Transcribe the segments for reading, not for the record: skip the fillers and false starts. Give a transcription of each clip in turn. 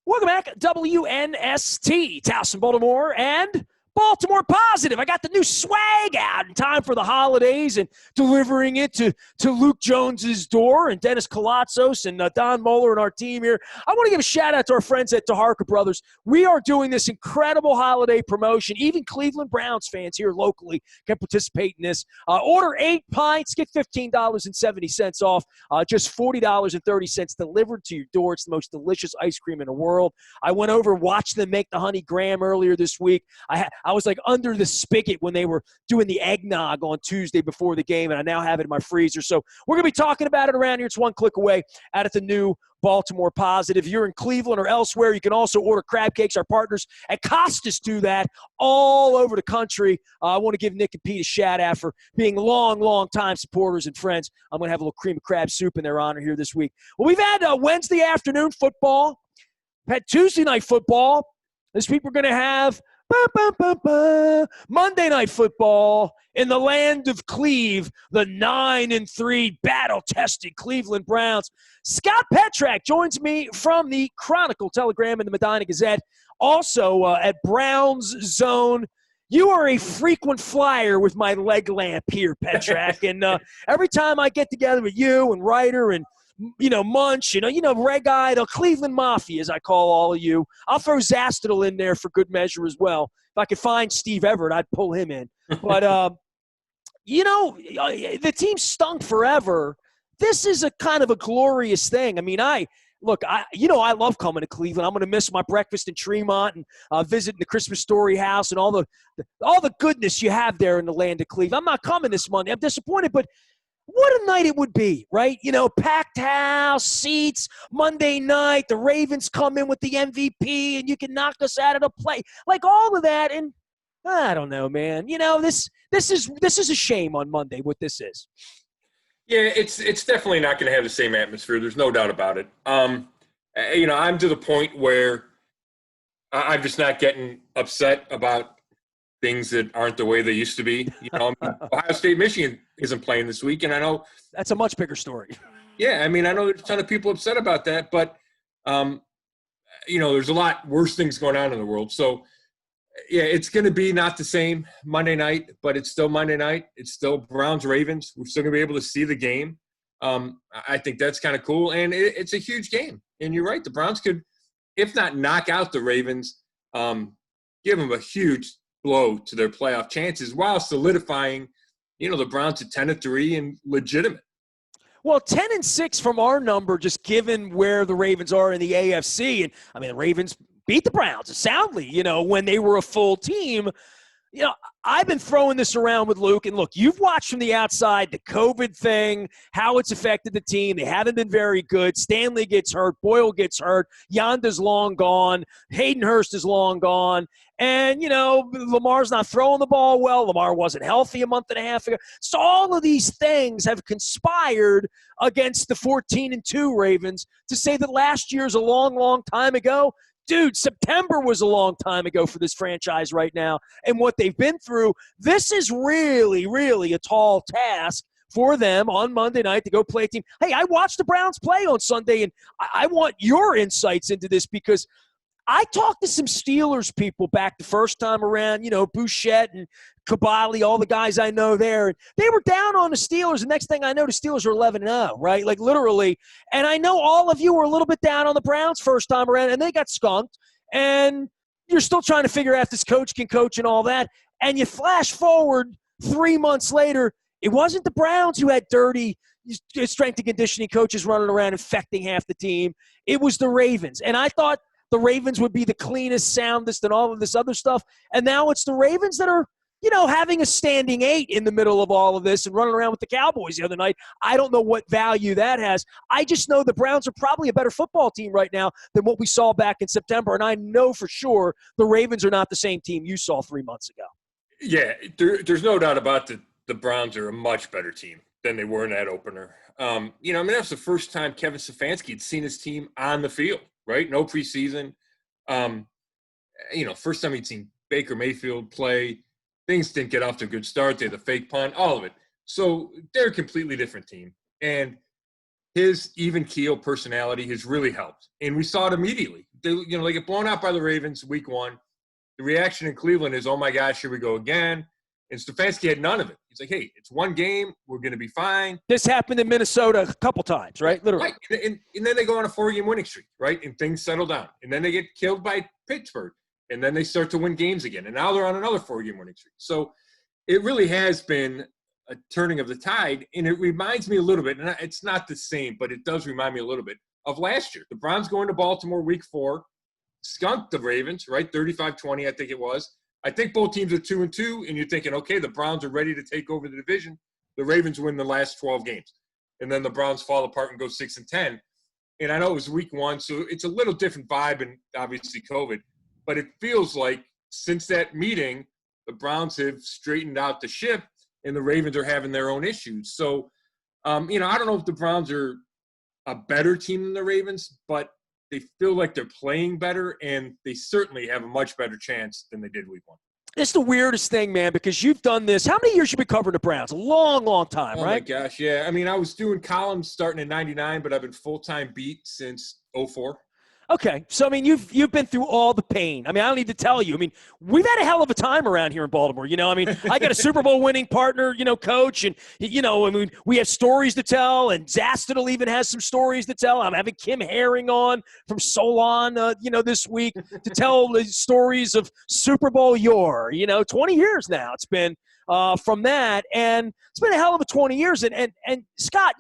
Welcome back, WNST, Towson, Baltimore, and Baltimore Positive. I got the new swag out in time for the holidays and delivering it to Luke Jones's door and Dennis Colatzos and Don Moeller and our team here. I want to give a shout-out to our friends at DeHarka Brothers. We are doing this incredible holiday promotion. Even Cleveland Browns fans here locally can participate in this. Order 8 pints, get $15.70 off, just $40.30 delivered to your door. It's the most delicious ice cream in the world. I went over and watched them make the honey graham earlier this week. I was like under the spigot when they were doing the eggnog on Tuesday before the game, and I now have it in my freezer. So we're going to be talking about it around here. It's one click away out at the new Baltimore Positive. If you're in Cleveland or elsewhere, you can also order crab cakes. Our partners at Costas do that all over the country. I want to give Nick and Pete a shout-out for being long time supporters and friends. I'm going to have a little cream of crab soup in their honor here this week. Well, we've had Wednesday afternoon football. We've had Tuesday night football. This week we're going to have Monday Night Football in the land of Cleve, the 9-3 battle-tested Cleveland Browns. Scott Petrak joins me from the Chronicle, Telegram, and the Medina Gazette. Also at BrownsZone. You are a frequent flyer with my leg lamp here, Petrak. And every time I get together with you and Ryder and Munch, Red Guy, the Cleveland Mafia, as I call all of you. I'll throw Zastidal in there for good measure as well. If I could find Steve Everett, I'd pull him in. But, the team stunk forever. This is a kind of a glorious thing. I mean, I love coming to Cleveland. I'm going to miss my breakfast in Tremont and visiting the Christmas Story House and all the goodness you have there in the land of Cleveland. I'm not coming this Monday. I'm disappointed, but what a night it would be, right? Packed house, seats, Monday night, the Ravens come in with the MVP, and you can knock us out of the play. Like all of that, and I don't know, man. This is a shame on Monday, what this is. Yeah, it's definitely not going to have the same atmosphere. There's no doubt about it. I'm to the point where I'm just not getting upset about things that aren't the way they used to be. Ohio State, Michigan isn't playing this week, and I know that's a much bigger story. Yeah, I know there's a ton of people upset about that, but there's a lot worse things going on in the world. So, yeah, it's going to be not the same Monday night, but it's still Monday night. It's still Browns-Ravens. We're still going to be able to see the game. I think that's kind of cool, and it's a huge game. And you're right, the Browns could, if not knock out the Ravens, give them a huge blow to their playoff chances while solidifying, the Browns at 10-3 and legitimate. Well, 10-6 from our number, just given where the Ravens are in the AFC. And the Ravens beat the Browns soundly, when they were a full team. I've been throwing this around with Luke, and look, you've watched from the outside the COVID thing, how it's affected the team. They haven't been very good. Stanley gets hurt. Boyle gets hurt. Yonda's long gone. Hayden Hurst is long gone. And, Lamar's not throwing the ball well. Lamar wasn't healthy a month and a half ago. So all of these things have conspired against the 14-2 Ravens to say that last year's a long time ago. Dude, September was a long time ago for this franchise right now. And what they've been through, this is really a tall task for them on Monday night to go play a team. Hey, I watched the Browns play on Sunday, and I want your insights into this because I talked to some Steelers people back the first time around, Bouchette and Kabali, all the guys I know there. And they were down on the Steelers. The next thing I know, the Steelers are 11-0, right? Like literally. And I know all of you were a little bit down on the Browns first time around, and they got skunked. And you're still trying to figure out if this coach can coach and all that. And you flash forward 3 months later, it wasn't the Browns who had dirty strength and conditioning coaches running around infecting half the team. It was the Ravens. And I thought the Ravens would be the cleanest, soundest, and all of this other stuff. And now it's the Ravens that are, having a standing 8 in the middle of all of this and running around with the Cowboys the other night. I don't know what value that has. I just know the Browns are probably a better football team right now than what we saw back in September. And I know for sure the Ravens are not the same team you saw 3 months ago. Yeah, there's no doubt about it. The Browns are a much better team than they were in that opener. That's the first time Kevin Stefanski had seen his team on the field. Right? No preseason. First time he'd seen Baker Mayfield play. Things didn't get off to a good start. They had the fake punt, all of it. So they're a completely different team. And his even keel personality has really helped. And we saw it immediately. they get blown out by the Ravens week 1. The reaction in Cleveland is, oh my gosh, here we go again. And Stefanski had none of it. He's like, hey, it's one game. We're going to be fine. This happened in Minnesota a couple times, right? Literally. Right. And then they go on a 4-game winning streak, right? And things settle down. And then they get killed by Pittsburgh. And then they start to win games again. And now they're on another 4-game winning streak. So it really has been a turning of the tide. And it reminds me a little bit, and it's not the same, but it does remind me a little bit of last year. The Browns going to Baltimore week 4, skunked the Ravens, right? 35-20, I think it was. I think both teams are 2-2, and you're thinking, okay, the Browns are ready to take over the division. The Ravens win the last 12 games. And then the Browns fall apart and go 6-10. And I know it was week 1, so it's a little different vibe, and obviously COVID. But it feels like since that meeting, the Browns have straightened out the ship, and the Ravens are having their own issues. So, I don't know if the Browns are a better team than the Ravens, but they feel like they're playing better, and they certainly have a much better chance than they did week 1. It's the weirdest thing, man, because you've done this. How many years you been covering the Browns? A long, long time, right? Oh, my gosh, yeah. I mean, I was doing columns starting in 99, but I've been full-time beat since 04. Okay, so I mean, you've been through all the pain. I mean, I don't need to tell you. I mean, we've had a hell of a time around here in Baltimore. I mean, I got a Super Bowl winning partner, coach, and I mean, we have stories to tell, and Zastonal even has some stories to tell. I'm having Kim Herring on from Solon, this week to tell the stories of Super Bowl yore. 20 years now it's been from that, and it's been a hell of a 20 years. And Scott,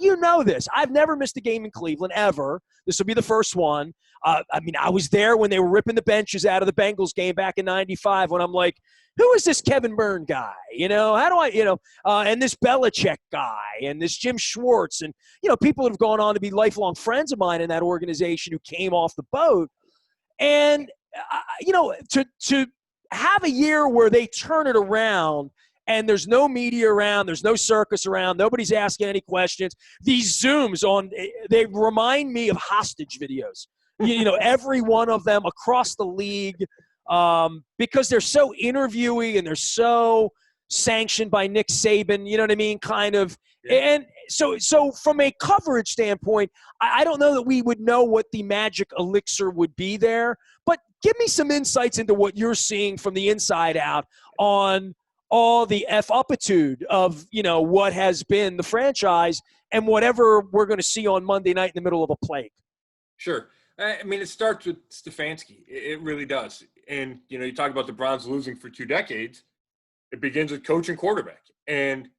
this. I've never missed a game in Cleveland ever. This will be the first one. I mean, I was there when they were ripping the benches out of the Bengals game back in '95 when I'm like, who is this Kevin Byrne guy? How do I, and this Belichick guy and this Jim Schwartz and, people that have gone on to be lifelong friends of mine in that organization who came off the boat. And, to have a year where they turn it around and there's no media around, there's no circus around, nobody's asking any questions. These Zooms they remind me of hostage videos. Every one of them across the league, because they're so interviewee and they're so sanctioned by Nick Saban, you know what I mean? Kind of. Yeah. And so from a coverage standpoint, I don't know that we would know what the magic elixir would be there, but give me some insights into what you're seeing from the inside out on all the F-uppitude of, what has been the franchise and whatever we're going to see on Monday night in the middle of a plague. Sure. I mean, it starts with Stefanski. It really does. And, you talk about the Browns losing for 2 decades. It begins with coach and quarterback. And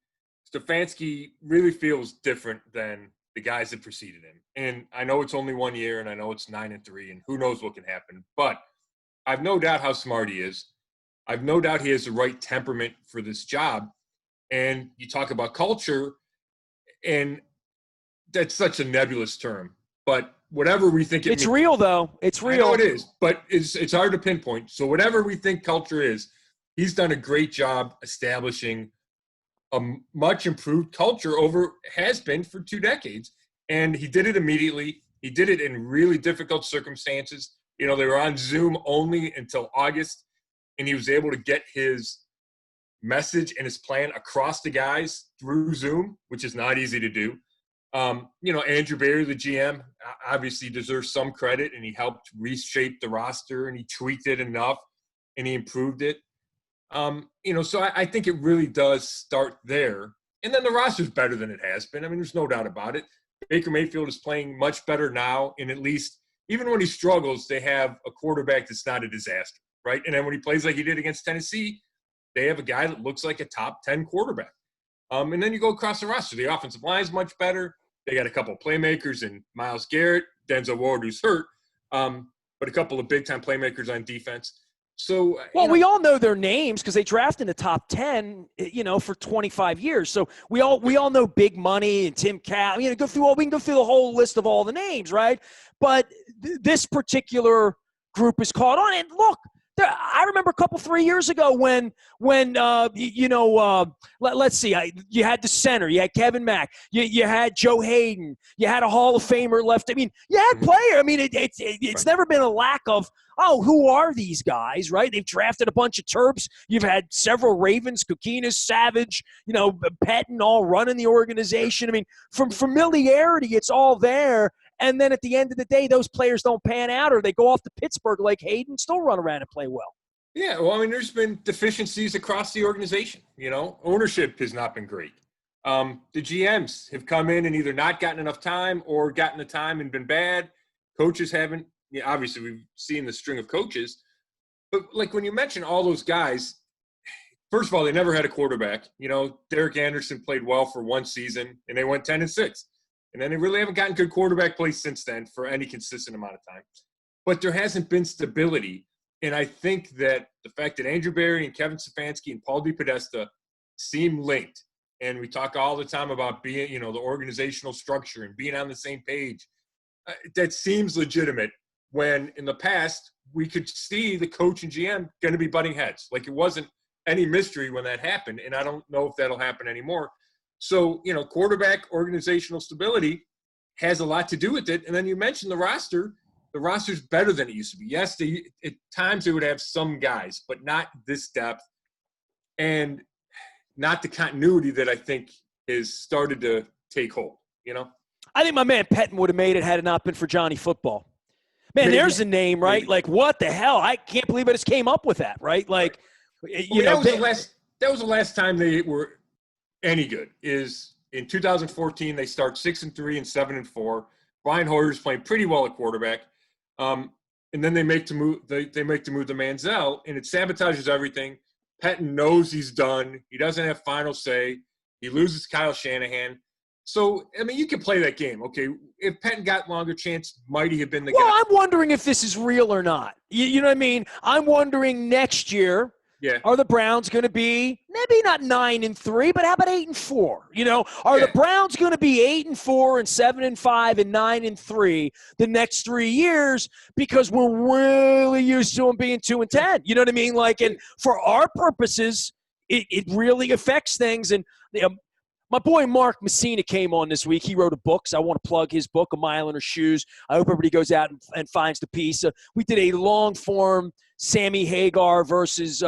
Stefanski really feels different than the guys that preceded him. And I know it's only 1 year, and I know it's 9-3, and who knows what can happen. But I've no doubt how smart he is. I've no doubt he has the right temperament for this job. And you talk about culture, and that's such a nebulous term. But whatever we think it's real, though. It's real. I know it is, but it's hard to pinpoint. So whatever we think culture is, he's done a great job establishing a much improved culture has been for 2 decades. And he did it immediately. He did it in really difficult circumstances. They were on Zoom only until August, and he was able to get his message and his plan across the guys through Zoom, which is not easy to do. Andrew Berry, the GM, obviously deserves some credit, and he helped reshape the roster, and he tweaked it enough, and he improved it. So I think it really does start there. And then the roster's better than it has been. I mean, there's no doubt about it. Baker Mayfield is playing much better now, and at least even when he struggles, they have a quarterback that's not a disaster, right? And then when he plays like he did against Tennessee, they have a guy that looks like a top 10 quarterback. And then you go across the roster. The offensive line is much better. They got a couple of playmakers in Myles Garrett, Denzel Ward, who's hurt, but a couple of big-time playmakers on defense. So, we all know their names because they draft in the top 10, for 25 years. So we all know Big Money and Tim Cat. We can go through the whole list of all the names, right? But this particular group is caught on. And look, I remember a couple 3 years ago when let's see, you had the center, you had Kevin Mack, you had Joe Hayden, you had a Hall of Famer left. I mean, you had player. I mean, it's never been a lack of, who are these guys, right? They've drafted a bunch of Terps. You've had several Ravens, Kokinas, Savage, Pettin all running the organization. I mean, from familiarity, it's all there. And then at the end of the day, those players don't pan out, or they go off to Pittsburgh like Hayden, still run around and play well. Yeah, well, I mean, there's been deficiencies across the organization. Ownership has not been great. The GMs have come in and either not gotten enough time or gotten the time and been bad. Coaches haven't. Yeah, obviously, we've seen the string of coaches. But, like, when you mention all those guys, first of all, they never had a quarterback. Derek Anderson played well for one season, and they went 10-6. And then they really haven't gotten good quarterback play since then for any consistent amount of time. But there hasn't been stability. And I think that the fact that Andrew Berry and Kevin Stefanski and Paul DePodesta seem linked, and we talk all the time about being, the organizational structure and being on the same page, that seems legitimate when in the past we could see the coach and GM going to be butting heads. Like, it wasn't any mystery when that happened, and I don't know if that'll happen anymore. So, quarterback organizational stability has a lot to do with it. And then you mentioned the roster. The roster's better than it used to be. Yes, at times they would have some guys, but not this depth and not the continuity that I think has started to take hold, I think my man Pettin would have made it had it not been for Johnny Football. Man, Maybe. there's a name, right? Maybe. Like, what the hell? I can't believe I just came up with that, right? Like, that was the last time they were any good. Is in 2014 they start 6-3 and 7-4. Brian Hoyer's playing pretty well at quarterback, and then they make to move. They make to move to Manziel, and it sabotages everything. Pettin knows he's done. He doesn't have final say. He loses Kyle Shanahan. So, I mean, you can play that game. Okay, if Pettin got longer chance, might he have been the guy? Well, I'm wondering if this is real or not. You know what I mean? I'm wondering next year, are the Browns going to be maybe not 9-3, but how about 8-4? Are the Browns going to be 8-4 and 7-5 and 9-3 the next 3 years because we're really used to them being 2-10? You know what I mean? Like, and for our purposes, it really affects things. And my boy Mark Messina came on this week. He wrote a book, so I want to plug his book, A Mile in Her Shoes. I hope everybody goes out and finds the piece. We did a long-form Sammy Hagar versus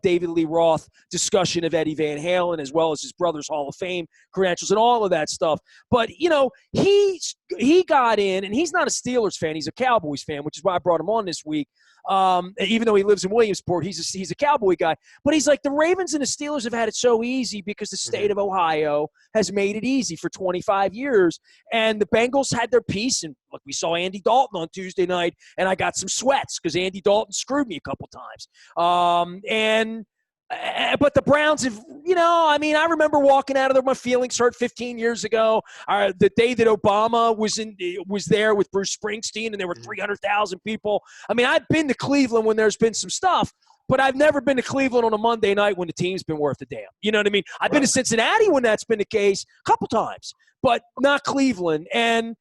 David Lee Roth discussion of Eddie Van Halen, as well as his brother's Hall of Fame credentials and all of that stuff. But, he got in, and he's not a Steelers fan. He's a Cowboys fan, which is why I brought him on this week. Even though he lives in Williamsport, he's a Cowboy guy. But he's like, the Ravens and the Steelers have had it so easy because the state of Ohio has made it easy for 25 years. And the Bengals had their piece, and look, we saw Andy Dalton on Tuesday night, and I got some sweats because Andy Dalton screwed me a couple times. But the Browns have, I remember walking out of there, my feelings hurt 15 years ago. The day that Obama was there with Bruce Springsteen and there were 300,000 people. I mean, I've been to Cleveland when there's been some stuff, but I've never been to Cleveland on a Monday night when the team's been worth a damn. You know what I mean? I've been to Cincinnati when that's been the case a couple times, but not Cleveland. And,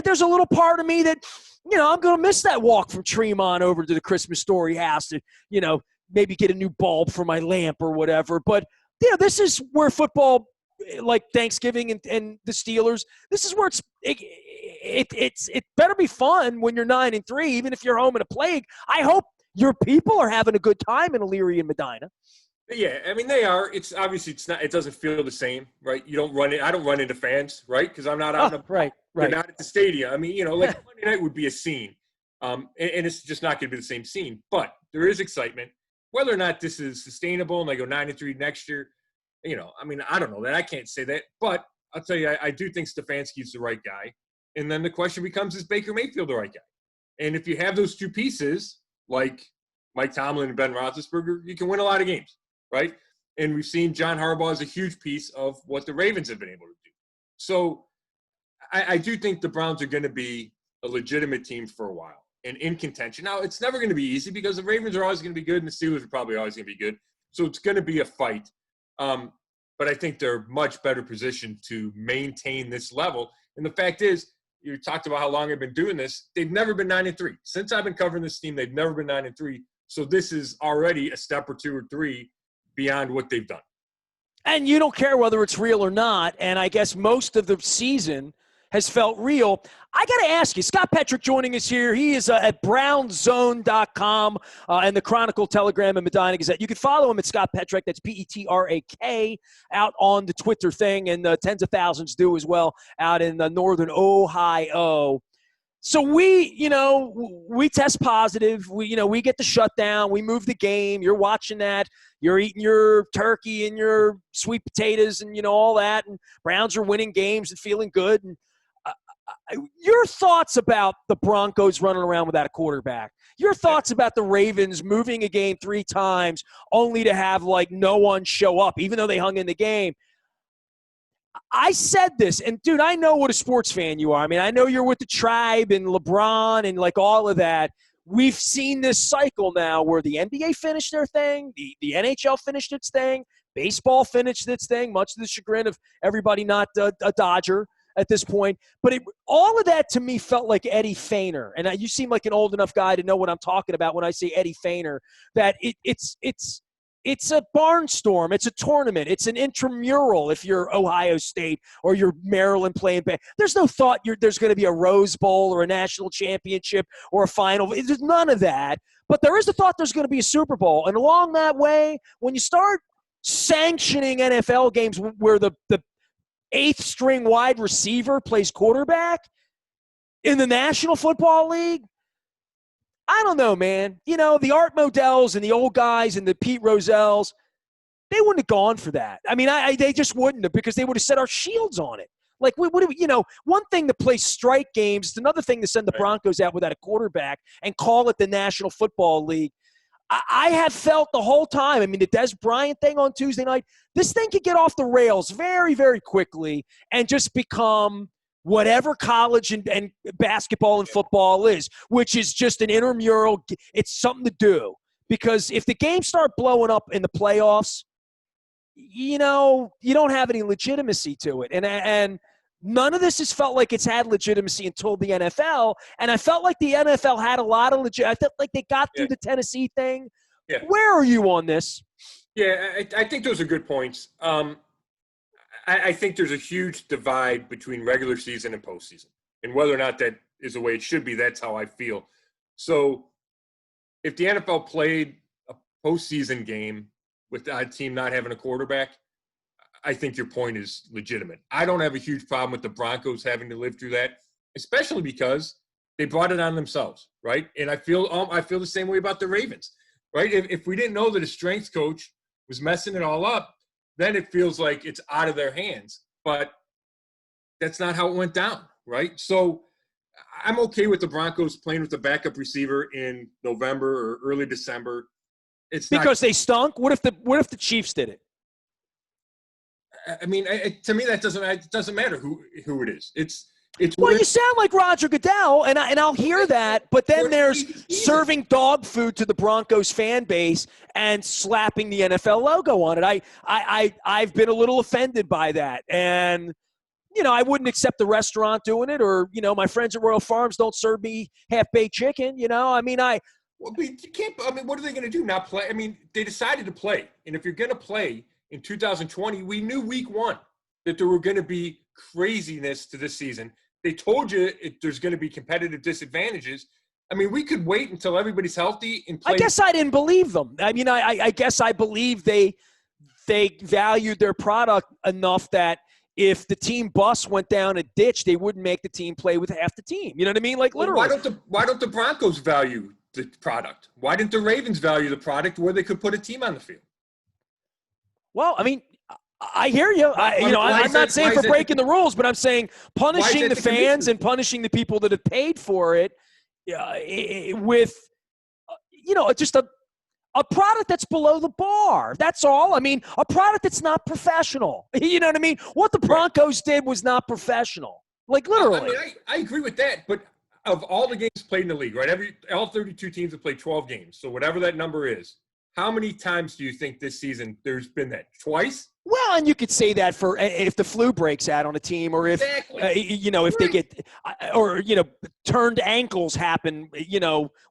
there's a little part of me that, I'm going to miss that walk from Tremont over to the Christmas Story house to, maybe get a new bulb for my lamp or whatever. But, this is where football, like Thanksgiving and the Steelers, this is where it better be fun when you're 9-3, even if you're home in a plague. I hope your people are having a good time in Elyria and Medina. Yeah, I mean, they are. It's obviously it doesn't feel the same, right? I don't run into fans, right? Because I'm not out. Right. They're not at the stadium. I mean, like Monday night would be a scene. And it's just not going to be the same scene. But there is excitement. Whether or not this is sustainable and they go 9-3 next year, I don't know that. I can't say that. But I'll tell you, I do think Stefanski's the right guy. And then the question becomes, is Baker Mayfield the right guy? And if you have those two pieces, like Mike Tomlin and Ben Roethlisberger, you can win a lot of games, right? And we've seen John Harbaugh as a huge piece of what the Ravens have been able to do. So I do think the Browns are going to be a legitimate team for a while and in contention. Now, it's never going to be easy because the Ravens are always going to be good and the Steelers are probably always going to be good. So it's going to be a fight. But I think they're much better positioned to maintain this level. And the fact is, you talked about how long they've been doing this. They've never been 9-3. Since I've been covering this team, they've never been 9-3. So this is already a step or two or three beyond what they've done. And you don't care whether it's real or not. And I guess most of the season, has felt real. I got to ask you, Scott Petrak joining us here. He is at BrownsZone.com and the Chronicle, Telegram, and Medina Gazette. You can follow him at Scott Petrak. That's Petrak out on the Twitter thing, and tens of thousands do as well out in northern Ohio. So we test positive. We get the shutdown. We move the game. You're watching that. You're eating your turkey and your sweet potatoes and, all that. And Browns are winning games and feeling good. And your thoughts about the Broncos running around without a quarterback? Your thoughts about the Ravens moving a game 3 times only to have, no one show up, even though they hung in the game? I said this, and, dude, I know what a sports fan you are. I mean, I know you're with the Tribe and LeBron and, all of that. We've seen this cycle now where the NBA finished their thing, the NHL finished its thing, baseball finished its thing, much to the chagrin of everybody not a Dodger at this point. But all of that to me felt like Eddie Feigner. And you seem like an old enough guy to know what I'm talking about when I say Eddie Feigner, that it's a barnstorm. It's a tournament. It's an intramural if you're Ohio State or you're Maryland playing bad. There's no thought there's going to be a Rose Bowl or a national championship or a final. There's none of that. But there is the thought there's going to be a Super Bowl. And along that way, when you start sanctioning NFL games where the 8th string wide receiver plays quarterback in the National Football League, I don't know, man. The Art Modells and the old guys and the Pete Rosells, they wouldn't have gone for that. I mean, they just wouldn't have, because they would have set our shields on it. One thing to play strike games, it's another thing to send the Broncos out without a quarterback and call it the National Football League. I have felt the whole time, I mean, the Des Bryant thing on Tuesday night, this thing could get off the rails very, very quickly and just become whatever college and basketball and football is, which is just an intramural. It's something to do. Because if the games start blowing up in the playoffs, you don't have any legitimacy to it. And none of this has felt like it's had legitimacy until the NFL. And I felt like the NFL had a lot of I felt like they got through the Tennessee thing. Yeah. Where are you on this? Yeah, I think those are good points. I think there's a huge divide between regular season and postseason. And whether or not that is the way it should be, that's how I feel. So if the NFL played a postseason game with a team not having a quarterback, I think your point is legitimate. I don't have a huge problem with the Broncos having to live through that, especially because they brought it on themselves, right? And I feel the same way about the Ravens, right? If we didn't know that a strength coach was messing it all up, then it feels like it's out of their hands. But that's not how it went down, right? So I'm okay with the Broncos playing with the backup receiver in November or early December. It's because they stunk. What if the Chiefs did it? I mean, to me, it doesn't matter who it is. It's well, you sound like Roger Goodell, and I'll hear that, but then there's serving dog food to the Broncos fan base and slapping the NFL logo on it. I've been a little offended by that, and I wouldn't accept the restaurant doing it, or my friends at Royal Farms don't serve me half-baked chicken. I mean, well, but you can't. I mean, what are they going to do? Not play? I mean, they decided to play, and if you're going to play in 2020, we knew week 1 that there were going to be craziness to this season. They told you there's going to be competitive disadvantages. I mean, we could wait until everybody's healthy and play. I guess I didn't believe them. I mean, I guess I believe they valued their product enough that if the team bus went down a ditch, they wouldn't make the team play with half the team. You know what I mean? Like, literally. Why don't the Broncos value the product? Why didn't the Ravens value the product where they could put a team on the field? Well, I mean, I hear you. I'm not saying for breaking the rules, but I'm saying punishing the fans and punishing the people that have paid for it with, just a product that's below the bar. That's all. I mean, a product that's not professional. You know what I mean? What the Broncos did was not professional. Like, literally. I mean, I agree with that, but of all the games played in the league, right? All 32 teams have played 12 games. So whatever that number is, how many times do you think this season there's been that? Twice? Well, and you could say that for if the flu breaks out on a team, or if if they get, or turned ankles happen,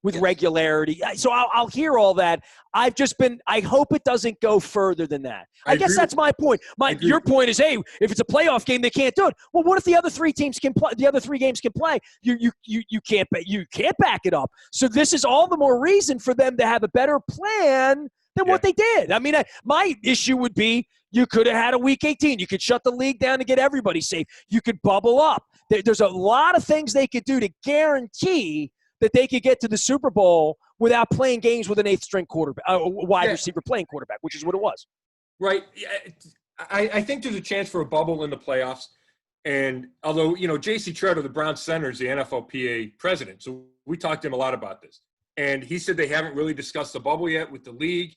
with regularity. So I'll hear all that. I hope it doesn't go further than that. I guess that's my point. Your point is, hey, if it's a playoff game, they can't do it. Well, what if the other three teams can play? The other 3 games can play. You can't back it up. So this is all the more reason for them to have a better plan than what they did. I mean, my issue would be you could have had a week 18. You could shut the league down to get everybody safe. You could bubble up. There's a lot of things they could do to guarantee that they could get to the Super Bowl without playing games with an 8th-string quarterback, wide receiver playing quarterback, which is what it was. Right. I think there's a chance for a bubble in the playoffs. And although, J.C. Treader, the Browns center, is the NFLPA president, so we talked to him a lot about this. And he said they haven't really discussed the bubble yet with the league.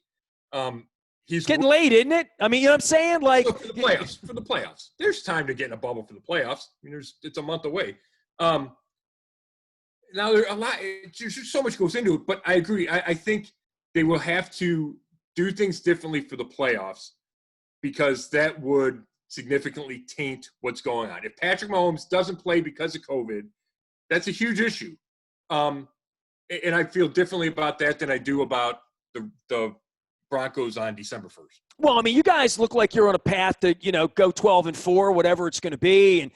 He's getting late, isn't it? I mean, you know what I'm saying? Like for the playoffs, there's time to get in a bubble for the playoffs. I mean, it's a month away. Now there's a lot. There's so much goes into it, but I agree. I think they will have to do things differently for the playoffs because that would significantly taint what's going on. If Patrick Mahomes doesn't play because of COVID, that's a huge issue. And I feel differently about that than I do about the Broncos on December 1st. Well, I mean, you guys look like you're on a path to, go 12-4, whatever it's going to be, and,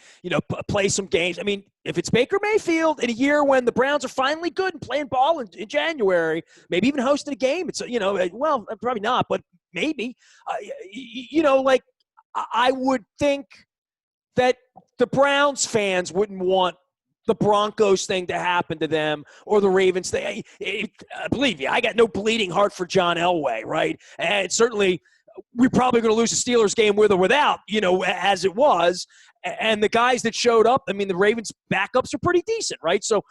play some games. I mean, if it's Baker Mayfield in a year when the Browns are finally good and playing ball in January, maybe even hosting a game, it's, well, probably not, but maybe, I would think that the Browns fans wouldn't want the Broncos thing to happen to them or the Ravens thing. Believe me, I got no bleeding heart for John Elway, right? And certainly we're probably going to lose the Steelers game with or without, as it was. And the guys that showed up, I mean, the Ravens backups are pretty decent, right? So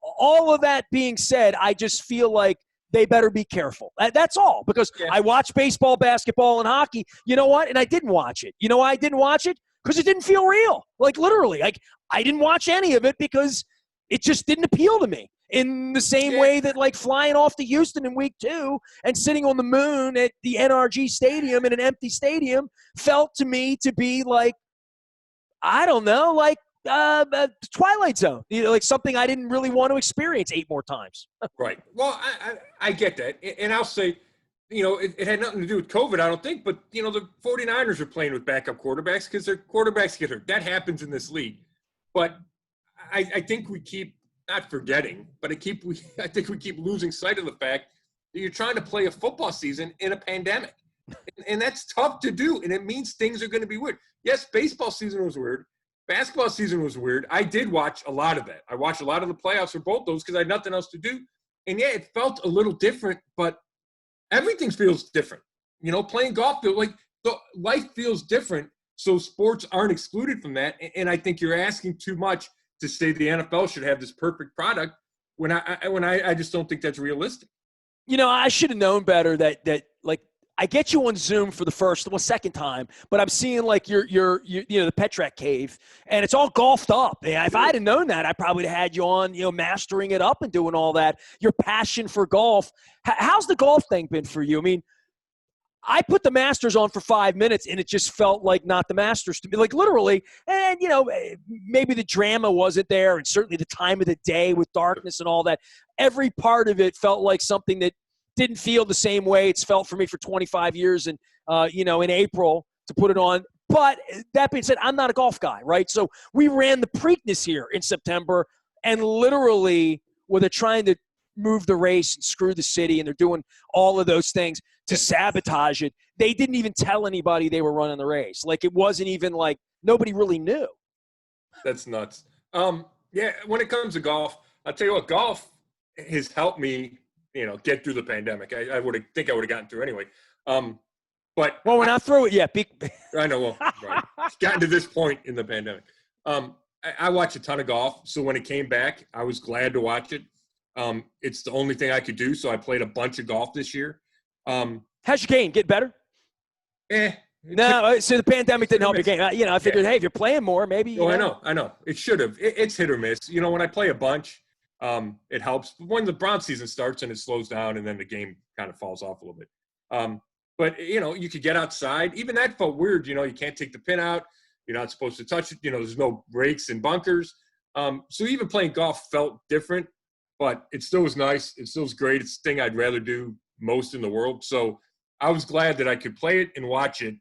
all of that being said, I just feel like they better be careful. That's all, because I watch baseball, basketball, and hockey. You know what? And I didn't watch it. You know why I didn't watch it? Because it didn't feel real. Like, literally. Like, I didn't watch any of it because it just didn't appeal to me. In the same way that, like, flying off to Houston in week 2 and sitting on the moon at the NRG Stadium in an empty stadium felt to me to be like, I don't know, like Twilight Zone. Like something I didn't really want to experience 8 more times. Right. Well, I get that. And I'll say, it had nothing to do with COVID, I don't think. But, the 49ers are playing with backup quarterbacks because their quarterbacks get hurt. That happens in this league. But I think we keep not forgetting, but I think we keep losing sight of the fact that you're trying to play a football season in a pandemic. And that's tough to do. And it means things are going to be weird. Yes, baseball season was weird. Basketball season was weird. I did watch a lot of that. I watched a lot of the playoffs for both those because I had nothing else to do. And, it felt a little different, but everything feels different. Playing golf, life feels different, so sports aren't excluded from that. And I think you're asking too much to say the NFL should have this perfect product when I just don't think that's realistic. I should have known better that like, I get you on Zoom for the second time, but I'm seeing like the Petrak cave, and it's all golfed up. Yeah, if I'd have known that, I probably would have had you on, mastering it up and doing all that. Your passion for golf. How's the golf thing been for you? I mean, I put the Masters on for 5 minutes, and it just felt like not the Masters to me, like literally. And, maybe the drama wasn't there, and certainly the time of the day with darkness and all that. Every part of it felt like something that didn't feel the same way it's felt for me for 25 years and, in April to put it on. But that being said, I'm not a golf guy, right? So we ran the Preakness here in September, and literally where they're trying to move the race and screw the city, and they're doing all of those things to sabotage it. They didn't even tell anybody they were running the race. Like, it wasn't even like nobody really knew. That's nuts. When it comes to golf, I'll tell you what, golf has helped me, get through the pandemic. I would have gotten through anyway. But we're not through it yet. I know. Well, right. It's gotten to this point in the pandemic. I watch a ton of golf. So when it came back, I was glad to watch it. It's the only thing I could do. So I played a bunch of golf this year. How's your game? Get better? No, so the pandemic didn't help your game. I figured, hey, if you're playing more, maybe. I know. It should have. It's hit or miss. When I play a bunch, it helps. But when the Browns season starts and it slows down, and then the game kind of falls off a little bit. But, you could get outside. Even that felt weird. You can't take the pin out. You're not supposed to touch it. There's no breaks and bunkers. So even playing golf felt different, but it still was nice. It still was great. It's the thing I'd rather do most in the world. So I was glad that I could play it and watch it.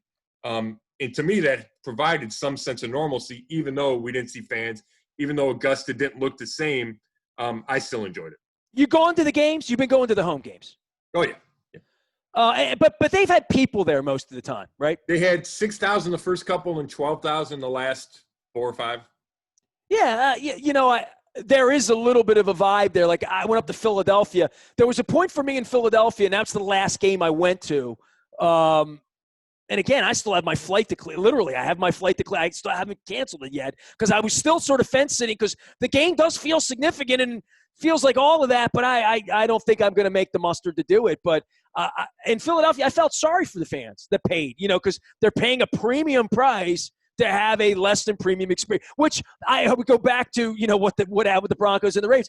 And to me, that provided some sense of normalcy, even though we didn't see fans, even though Augusta didn't look the same. I still enjoyed it. You gone to the games? You've been going to the home games. Oh, yeah. But they've had people there most of the time, right? They had 6,000 the first couple and 12,000 the last 4 or 5. Yeah, there is a little bit of a vibe there. Like, I went up to Philadelphia. There was a point for me in Philadelphia, and that's the last game I went to. And again, I still have my flight to clear. Literally, I have my flight to clear. I still haven't canceled it yet because I was still sort of fence sitting because the game does feel significant and feels like all of that. But I don't think I'm going to make the mustard to do it. But in Philadelphia, I felt sorry for the fans that paid, because they're paying a premium price to have a less than premium experience, which I would go back to, what happened with the Broncos and the Ravens.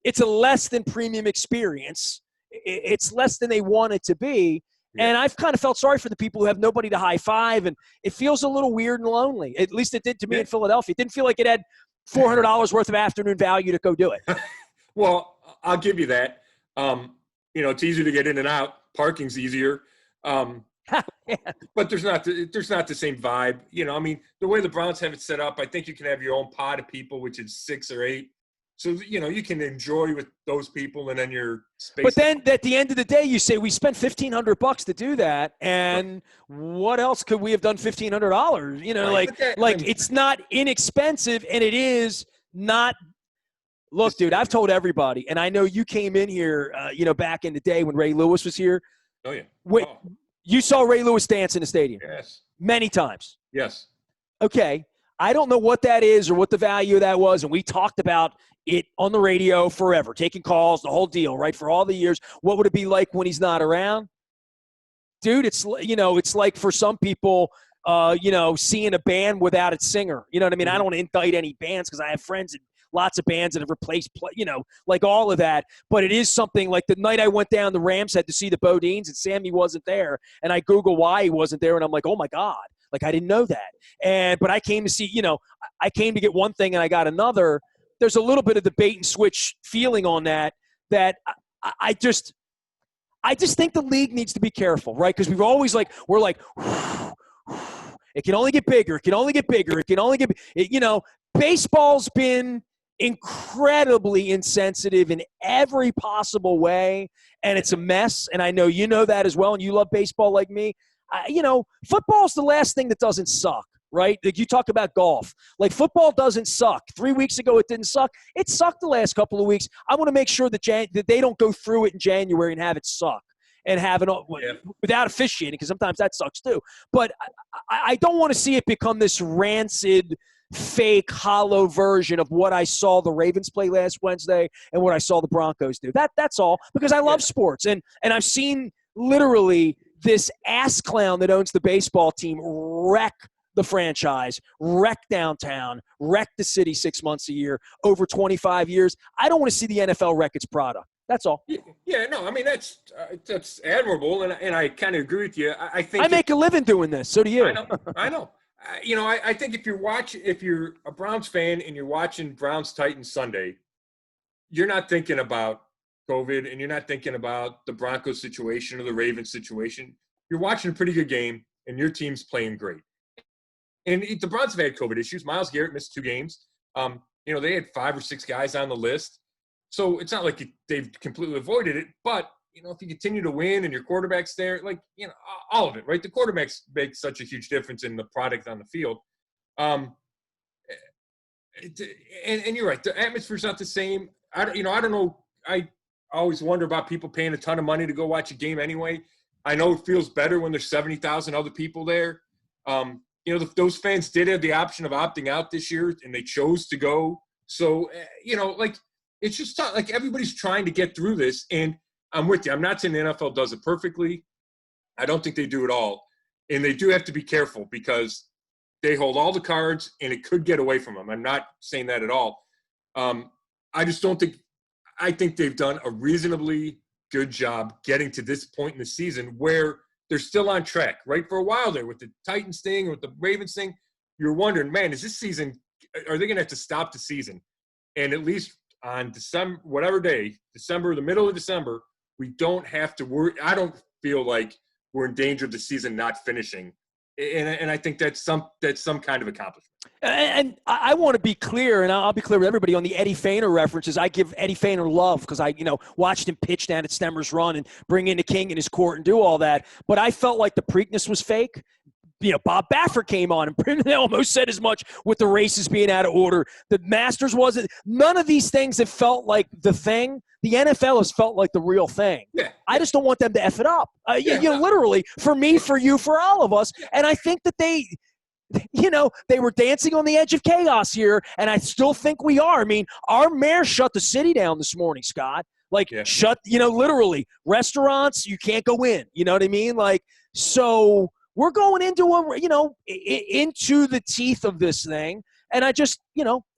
It's a less than premium experience. It's less than they want it to be. Yeah. And I've kind of felt sorry for the people who have nobody to high five, and it feels a little weird and lonely. At least it did to me in Philadelphia. It didn't feel like it had $400 worth of afternoon value to go do it. Well, I'll give you that. It's easier to get in and out. Parking's easier. But there's not the same vibe. The way the Browns have it set up, I think you can have your own pod of people, which is 6 or 8. So, you can enjoy with those people and then your space. But then at the end of the day, you say we spent $1,500 to do that. And what else could we have done $1,500? It's not inexpensive, and it is not. Look, dude, I've told everybody, and I know you came in here, back in the day when Ray Lewis was here. Oh, yeah. You saw Ray Lewis dance in the stadium. Yes. Many times. Yes. Okay. I don't know what that is or what the value of that was, and we talked about it on the radio forever, taking calls, the whole deal, right, for all the years. What would it be like when he's not around? Dude, it's like for some people, seeing a band without its singer. You know what I mean? I don't want to indict any bands because I have friends in lots of bands that have replaced, like all of that. But it is something like the night I went down the Rams had to see the Bodines and Sammy wasn't there. And I Google why he wasn't there. And I'm like, oh my God, like I didn't know that. But I came to see, I came to get one thing and I got another. There's a little bit of the bait and switch feeling on that I just think the league needs to be careful, right? Because we're like, it can only get bigger. It can only get bigger. It can only get, baseball's been incredibly insensitive in every possible way, and it's a mess. And I know you know that as well, and you love baseball like me. Football's the last thing that doesn't suck, right? Like you talk about golf. Like football doesn't suck. 3 weeks ago it didn't suck. It sucked the last couple of weeks. I want to make sure that they don't go through it in January and have it suck and have it without officiating, because sometimes that sucks too. But I don't want to see it become this rancid, fake, hollow version of what I saw the Ravens play last Wednesday and what I saw the Broncos do. That's all, because I love sports. And I've seen literally this ass clown that owns the baseball team wreck the franchise, wreck downtown, wreck the city 6 months a year, over 25 years. I don't want to see the NFL wreck its product. That's all. Yeah, no, I mean, that's admirable, and I kind of agree with you. I think I make a living doing this. So do you. I know. I think if you're a Browns fan and you're watching Browns-Titans Sunday, you're not thinking about COVID and you're not thinking about the Broncos situation or the Ravens situation. You're watching a pretty good game and your team's playing great. And the Browns have had COVID issues. Myles Garrett missed 2 games. They had 5 or 6 guys on the list. So it's not like they've completely avoided it. But, if you continue to win and your quarterback's there, all of it, right? The quarterbacks make such a huge difference in the product on the field. And you're right. The atmosphere's not the same. I don't know. I always wonder about people paying a ton of money to go watch a game anyway. I know it feels better when there's 70,000 other people there. Those fans did have the option of opting out this year, and they chose to go. So, it's just tough. Like, everybody's trying to get through this, and I'm with you. I'm not saying the NFL does it perfectly. I don't think they do it all. And they do have to be careful because they hold all the cards, and it could get away from them. I'm not saying that at all. I just don't think – I think they've done a reasonably good job getting to this point in the season where they're still on track, right? For a while there with the Titans thing, with the Ravens thing, you're wondering, man, is this season, are they going to have to stop the season? And at least on December, whatever day, December, the middle of December, we don't have to worry. I don't feel like we're in danger of the season not finishing. And I think that's some kind of accomplishment. And I want to be clear, and I'll be clear with everybody on the Eddie Feiner references. I give Eddie Feiner love because I, watched him pitch down at Stemmer's Run and bring in the King in his court and do all that. But I felt like the Preakness was fake. Bob Baffert came on and almost said as much with the races being out of order. The Masters wasn't. None of these things have felt like the thing. The NFL has felt like the real thing. Yeah. I just don't want them to F it up. Literally, for me, for you, for all of us. And I think that they were dancing on the edge of chaos here, and I still think we are. I mean, our mayor shut the city down this morning, Scott. Shut, literally. Restaurants, you can't go in. You know what I mean? So we're going into into the teeth of this thing. And I just,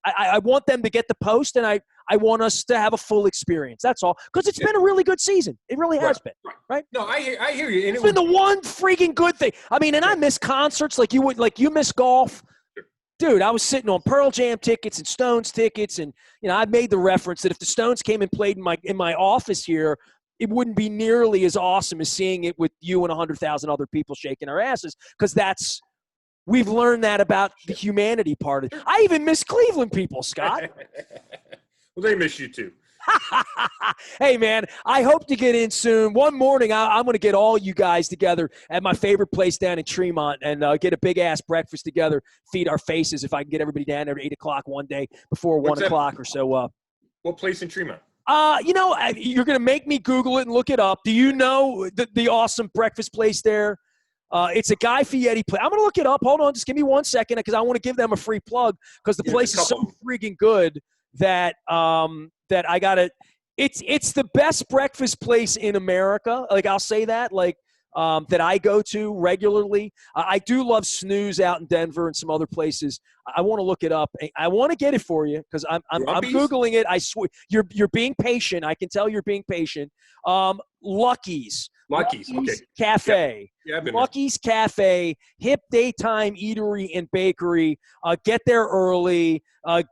I want them to get the post, and I want us to have a full experience. That's all. Because it's been a really good season. It really has been. Right? No, I hear you. And it's been the one freaking good thing. I mean, and I miss concerts like you miss golf. Dude, I was sitting on Pearl Jam tickets and Stones tickets, and I made the reference that if the Stones came and played in my office here, it wouldn't be nearly as awesome as seeing it with you and 100,000 other people shaking our asses, because we've learned that about the humanity part of it. I even miss Cleveland people, Scott. Well, they miss you too. Hey, man, I hope to get in soon. One morning, I'm going to get all you guys together at my favorite place down in Tremont and get a big-ass breakfast together, feed our faces if I can get everybody down there at 8 o'clock one day before 1 o'clock or so. What place in Tremont? You're going to make me Google it and look it up. Do you know the awesome breakfast place there? It's a Guy Fieri place. I'm going to look it up. Hold on. Just give me 1 second because I want to give them a free plug because the place is so freaking good that that I got to – it's the best breakfast place in America. I'll say that. That I go to regularly. I do love Snooze out in Denver and some other places. I want to look it up. I want to get it for you because I'm Googling it. I swear you're being patient. I can tell you're being patient. Lucky's okay. Cafe. Yeah, I've been Lucky's Cafe, hip daytime eatery and bakery. Get there early.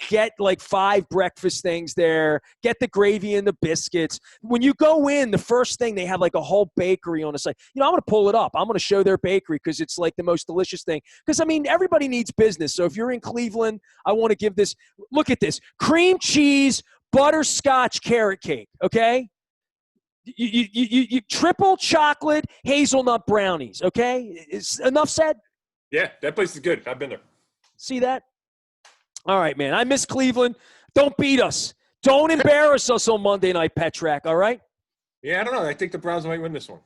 Get 5 breakfast things there. Get the gravy and the biscuits. When you go in, the first thing, they have a whole bakery on the site. I'm going to pull it up. I'm going to show their bakery because it's the most delicious thing. Because, everybody needs business. So if you're in Cleveland, I want to give this. Look at this. Cream cheese, butterscotch carrot cake, okay? You triple chocolate hazelnut brownies, okay? Is enough said? Yeah, that place is good. I've been there. See that? All right, man. I miss Cleveland. Don't beat us. Don't embarrass us on Monday night, Petrak, all right? Yeah, I don't know. I think the Browns might win this one.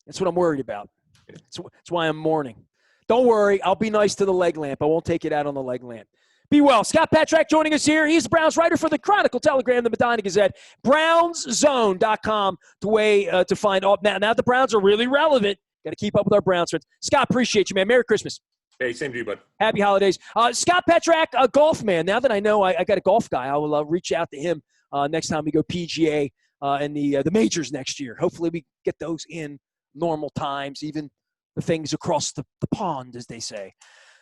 That's what I'm worried about. That's why I'm mourning. Don't worry. I'll be nice to the leg lamp. I won't take it out on the leg lamp. Be well. Scott Petrak joining us here. He's the Browns writer for the Chronicle, Telegram, the Medina Gazette. BrownsZone.com to find all. Now the Browns are really relevant. Got to keep up with our Browns friends. Scott, appreciate you, man. Merry Christmas. Hey, same to you, bud. Happy holidays. Scott Petrak, a golf man. Now that I know I got a golf guy, I will reach out to him next time we go PGA and the majors next year. Hopefully we get those in normal times, even the things across the pond, as they say.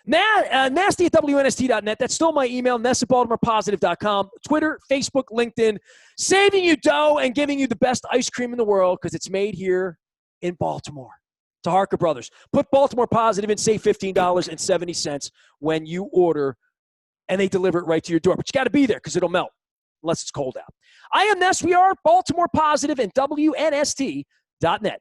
Now, nasty at WNST.net. That's still my email, ness@baltimorepositive.com. Twitter, Facebook, LinkedIn. Saving you dough and giving you the best ice cream in the world because it's made here in Baltimore. To Harker Brothers. Put Baltimore Positive and save $15.70 when you order, and they deliver it right to your door. But you got to be there because it'll melt unless it's cold out. I am Ness. We are Baltimore Positive and WNST.net.